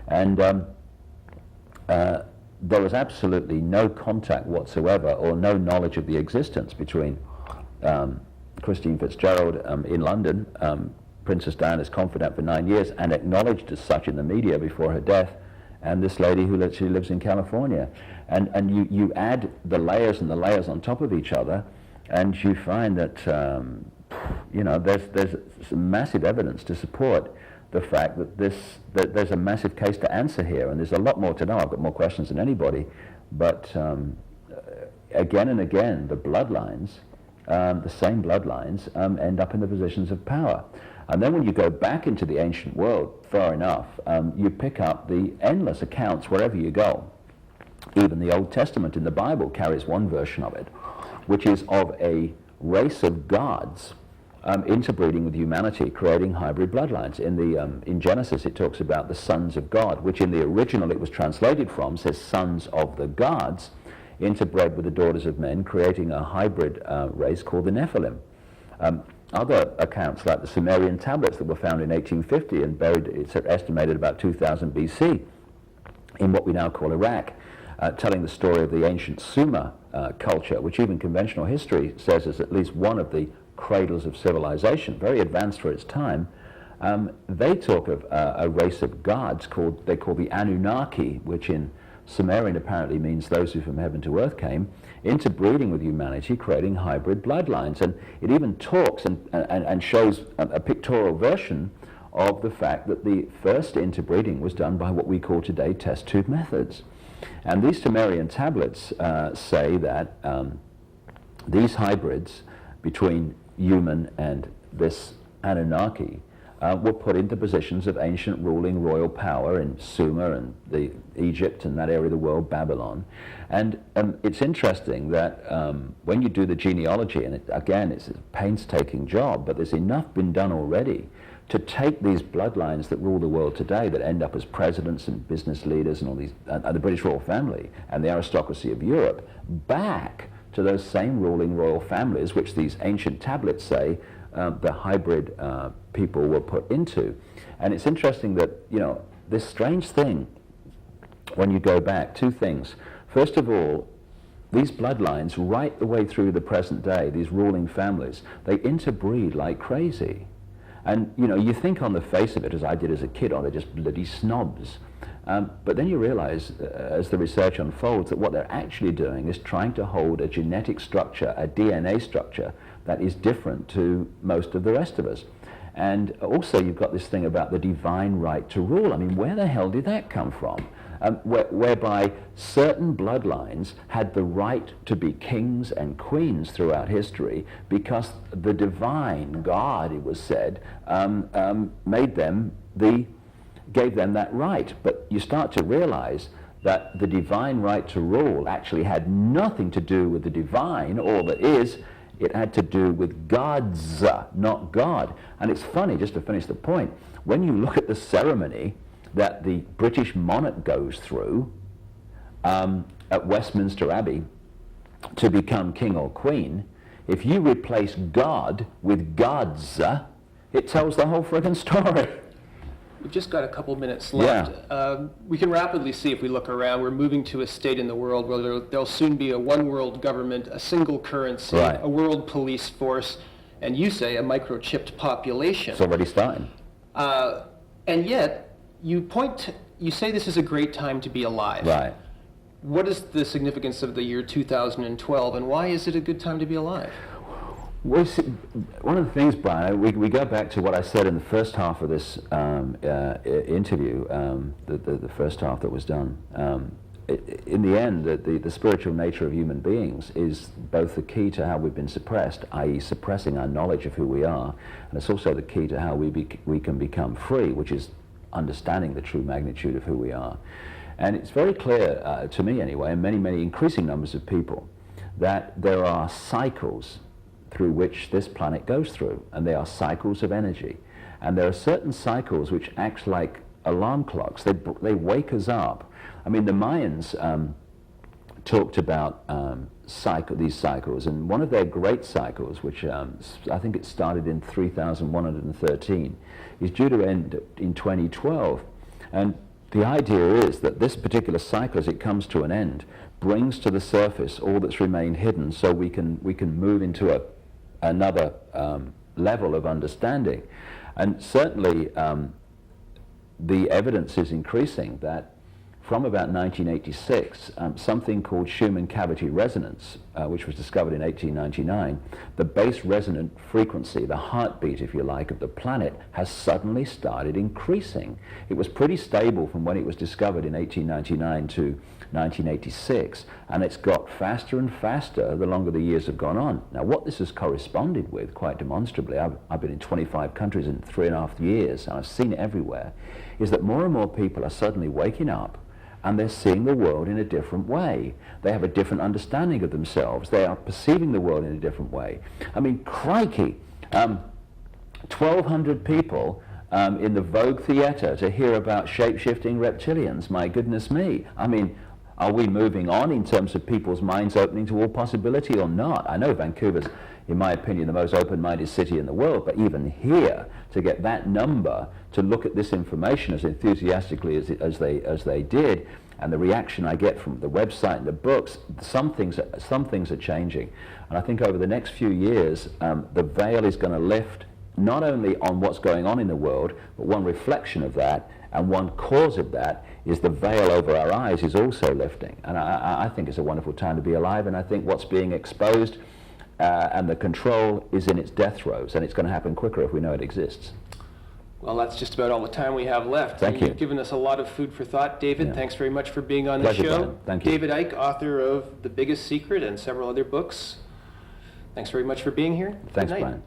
And there was absolutely no contact whatsoever, or no knowledge of the existence between Christine Fitzgerald in London, Princess Diana's confidant for 9 years, and acknowledged as such in the media before her death, and this lady who literally lives in California. And you add the layers and the layers on top of each other, and you find that there's some massive evidence to support the fact that there's a massive case to answer here, and there's a lot more to know. I've got more questions than anybody, but again and again, the bloodlines, the same bloodlines, end up in the positions of power. And then when you go back into the ancient world far enough, you pick up the endless accounts wherever you go. Even the Old Testament in the Bible carries one version of it, which is of a race of gods interbreeding with humanity, creating hybrid bloodlines. In Genesis, it talks about the sons of God, which in the original it was translated from says sons of the gods, interbred with the daughters of men, creating a hybrid race called the Nephilim. Other accounts, like the Sumerian tablets that were found in 1850 and buried, it's estimated about 2000 BC, in what we now call Iraq, telling the story of the ancient Sumer culture, which even conventional history says is at least one of the cradles of civilization, very advanced for its time. They talk of a race of gods they call the Anunnaki, which in Sumerian apparently means those who from heaven to earth came, interbreeding with humanity, creating hybrid bloodlines. And it even talks and shows a pictorial version of the fact that the first interbreeding was done by what we call today test tube methods. And these Sumerian tablets say that these hybrids between human and this Anunnaki were put into positions of ancient ruling royal power in Sumer and Egypt and that area of the world, Babylon. And it's interesting that when you do the genealogy, and again, it's a painstaking job, but there's enough been done already to take these bloodlines that rule the world today, that end up as presidents and business leaders and all these, and the British royal family and the aristocracy of Europe, back to those same ruling royal families which these ancient tablets say the hybrid people were put into. And it's interesting that, this strange thing, when you go back, two things. First of all, these bloodlines, right the way through the present day, these ruling families, they interbreed like crazy. And, you think on the face of it, as I did as a kid, they're just bloody snobs. But then you realize, as the research unfolds, that what they're actually doing is trying to hold a genetic structure, a DNA structure, that is different to most of the rest of us. And also you've got this thing about the divine right to rule. I mean, where the hell did that come from? Whereby certain bloodlines had the right to be kings and queens throughout history because the divine God, it was said, gave them that right. But you start to realize that the divine right to rule actually had nothing to do with the divine. All that is, it had to do with gods, not God. And it's funny, just to finish the point, when you look at the ceremony that the British monarch goes through at Westminster Abbey to become king or queen, if you replace God with gods, it tells the whole friggin' story. We've just got a couple minutes left. Yeah. We can rapidly see, if we look around, we're moving to a state in the world where there'll soon be a one world government, a single currency, right, a world police force, and you say a microchipped population. It's already starting. And yet, you say this is a great time to be alive. Right. What is the significance of the year 2012, and why is it a good time to be alive? Well, see, one of the things, Brian, we go back to what I said in the first half of this interview, the first half that was done. In the end, the spiritual nature of human beings is both the key to how we've been suppressed, i.e. suppressing our knowledge of who we are, and it's also the key to how we can become free, which is understanding the true magnitude of who we are. And it's very clear, to me anyway, and many increasing numbers of people, that there are cycles through which this planet goes through, and they are cycles of energy. And there are certain cycles which act like alarm clocks. They wake us up. I mean, the Mayans talked about these cycles, and one of their great cycles, which I think it started in 3113, is due to end in 2012. And The idea is that this particular cycle, as it comes to an end, brings to the surface all that's remained hidden, so we can move into another level of understanding. And certainly the evidence is increasing that from about 1986, something called Schumann cavity resonance, which was discovered in 1899, the base resonant frequency, the heartbeat, if you like, of the planet has suddenly started increasing. It was pretty stable from when it was discovered in 1899 to 1986, and it's got faster and faster the longer the years have gone on. Now, what this has corresponded with, quite demonstrably, I've been in 25 countries in 3.5 years, and I've seen it everywhere, is that more and more people are suddenly waking up and they're seeing the world in a different way. They have a different understanding of themselves. They are perceiving the world in a different way. I mean, crikey, 1,200 people in the Vogue Theatre to hear about shape-shifting reptilians. My goodness me. I mean, are we moving on in terms of people's minds opening to all possibility or not? I know Vancouver's, in my opinion, the most open-minded city in the world, but even here, to get that number to look at this information as enthusiastically as they did, and the reaction I get from the website and the books, some things are changing. And I think over the next few years, the veil is going to lift not only on what's going on in the world, but one reflection of that, and one cause of that is the veil over our eyes is also lifting. And I think it's a wonderful time to be alive, and I think what's being exposed and the control is in its death throes, and it's going to happen quicker if we know it exists. Well, that's just about all the time we have left. Thank you. You've given us a lot of food for thought. David, Yeah. Thanks very much for being on Pleasure, the show. Brian. Thank you. David Icke, author of The Biggest Secret and several other books. Thanks very much for being here. Thanks, Good night. Brian.